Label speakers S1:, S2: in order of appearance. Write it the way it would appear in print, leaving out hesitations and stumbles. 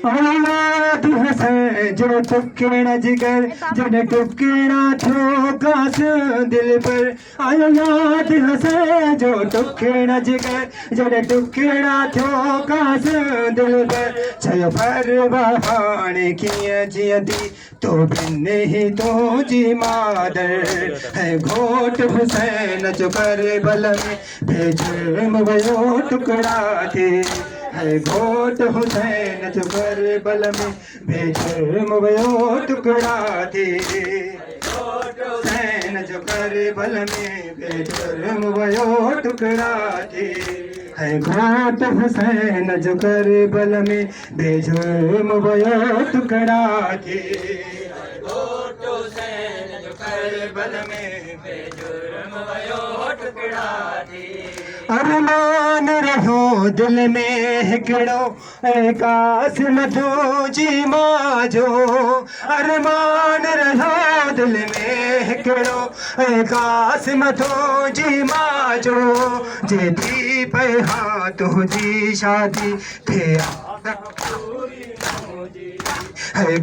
S1: औलाद हसन जो टुकड़ा जिगर जन टुकड़ा थो कास दिल पर। औलाद हसन जो टुकड़ा जिगर जन टुकड़ा थो कास दिल पर। छयो पर बहाने किए जियदी तो बिन ही तो जी मादर है घोट हुसैन जो करबल में बेजुर्म वो टुकड़ा थे। है घोट हुसैन जो करबल में बेजुर्म वो टुकड़ा थे। हुसैन जो करबल में बेजुर्म वो टुकड़ा थे। है घोट हुसैन जो करबल में बेजुर्म वो टुकड़ा थे। घोट हुसैन जो करबल में बेजुर्म वो टुकड़ा थे। अरमान रहो दिल में हिकिड़ो ऐं कासिम थो जी माजो। अरमान रहो दिल में हिकिड़ो ऐं कासिम थो जी माजो। जे थी पए हा तुंहिंजी शादी थे है